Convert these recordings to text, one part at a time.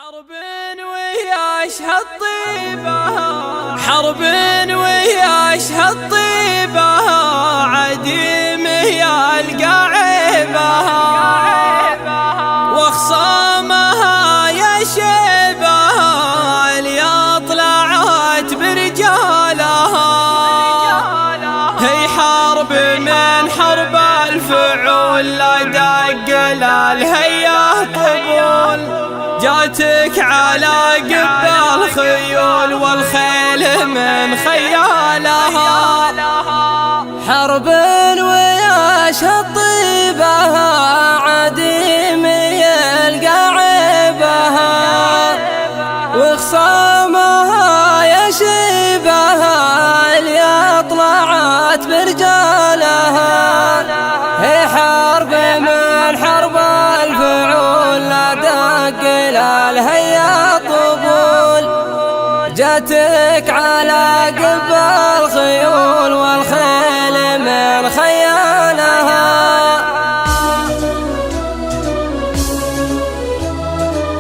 حرب ويا اشهد طيبة، حرب ويا اشهد طيبة، عديم يا القاعبة واخصامها يا شيبة اللي طلعت برجالها. هي حرب من حرب الفعول لا دق الهيا طبول، جاتك على قب الخيول والخيل من خيالها. حرب ويا شطيبة عديم القاعبة وخصامها يا شيبة اللي طلعت برجالها. هي حرب من حرب الفعول لا دق الهيا طبول، جاتك على قب الخيول والخيل من خيالها.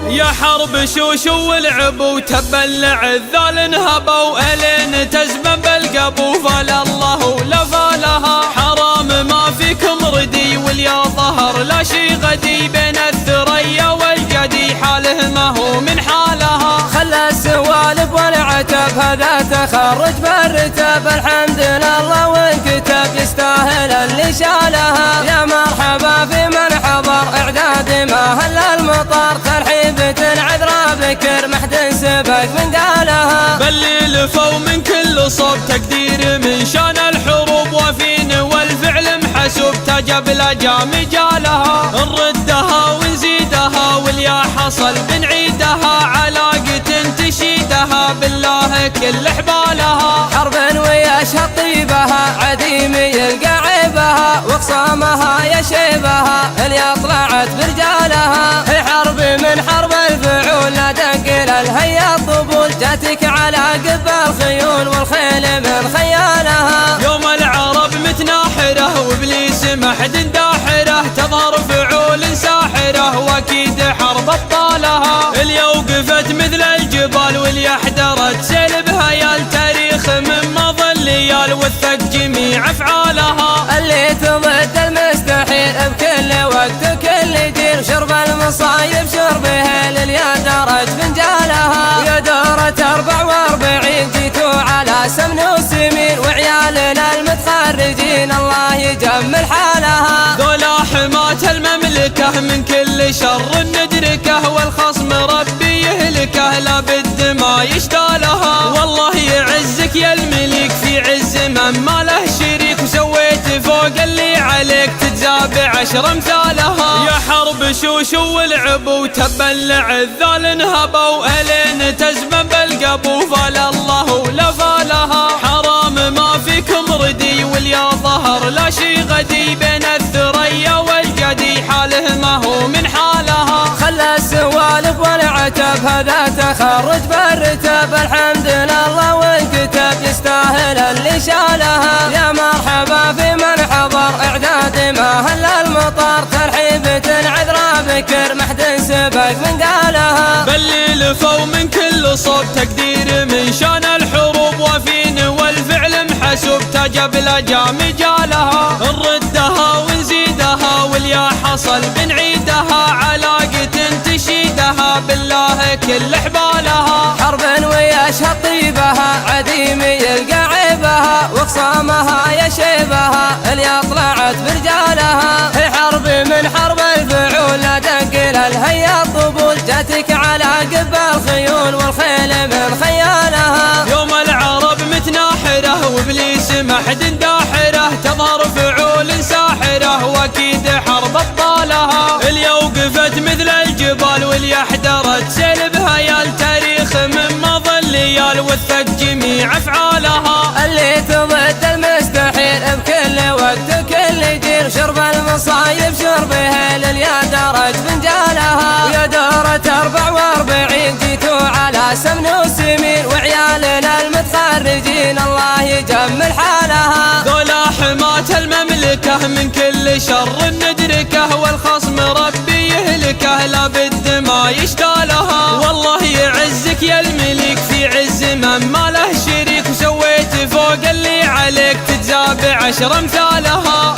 يا حرب شوشو ولعب وتبلع الذال انهبوا الين تزمن بالقبو، فلا الله ولا فالها. حرام ما فيكم ردي واليا ظهر لا شي غدي، بين الثريا والجدي حاله ما هو من حالها. خلى السوالف والعتب هذا تخرج بالرتب، الحمد لله وانكتب يستاهل اللي شالها. يا مرحبا في من حضر اعداد ما هل المطر، ترحيبة عذرا بكر محد سبق من قالها. بل لفوا من كل صوب تقدير من شان الحروب، وفين والفعل محسوب تجب الاجام جالها. نردها ونزيدها واليا حصل بنعيدها، علاقة تشيدها بالله كل حبالها. حرب ويا شطيبها عديم القاعبها وخصامها يا شيبها اللي طلعت برجالها. هي حرب من حرب الفعول لا دق الهيا طبول، جاتك على قب الخيول والخيل من خيالها. يوم العرب متناحرة وابليس محد داحرة، تظهر فعول ساحرة واكيد حرب ابطالها. اللي وقفت مثل الجبال واللي احدرت سيل بهيال، تاريخ من مضى الليال وثق جميع افعالها. اللي تضد المستحيل بكل وقت وكل دير، شرب المصايب شربها لليا درج فنجالها. يا دورة 44 جيتوا على سمن وسمين، وعيالنا المتخرجين الله يجمل حالها. ذولا حماة المملكة من كل شر ندركه، والخصم ربي يهلكه لابد ما يشتالها. والله يعزك يا الملك في عز من ما له شريك، وسويت فوق اللي عليك تجزى 10 امثالها. يا حرب شوشو ولعب وتبلع الذال انهبوا الين تزمن بالقبو، فلا الله ولا فالها. حرام ما فيكم ردي واليا ظهر لا شي غدي، بين الثريا والجدي حاله ما هو من حالها. خلى السوالف والعتب هذا تخرج بالرتب، الحمد لله وانكتب يستاهل اللي شالها. يا مرحبا في من حضر اعداد ما هل المطر، ترحيبة عذرا بكر محد سبق من قالها. بل لفوا من كل صوب تقدير من شان الحروب، وفين والفعل محسوب تجب الاجام جالها. نردها ونزيدها واليا حصل بنعيدها، علاقة تشيدها بالله كل حبالها. حرب ويا شطيبها عديم القاعبها وخصامها يا شيبها اللي طلعت برجالها. هي حرب من حرب الفعول لا دق الهيا طبول، جاتك على قب الخيول والخيل من خيالها. يوم العرب متناحرة وابليس محد داحرة، تظهر فعول ساحرة واكيد حرب ابطالها. اللي وقفت مثل الجبال واللي احدرت سيل بهيال، تاريخ من مضى الليال وثق جميع افعالها. اللي تضد المستحيل بكل وقت وكل جيل، شرب المصايب شربها لليا درج فنجالها. يا دورة 44 جيتوا على سمن وسمين، وعيالنا المتخرجين الله يجمل حالها. ذولا حماة المملكة من كل شر ندركه، والخصم ربي يهلكه لابد ما يشتاله. مثالها. والله يعزك يا الملك في عز من ما له شريك، وسويت فوق اللي عليك تجزى ب10 امثالها.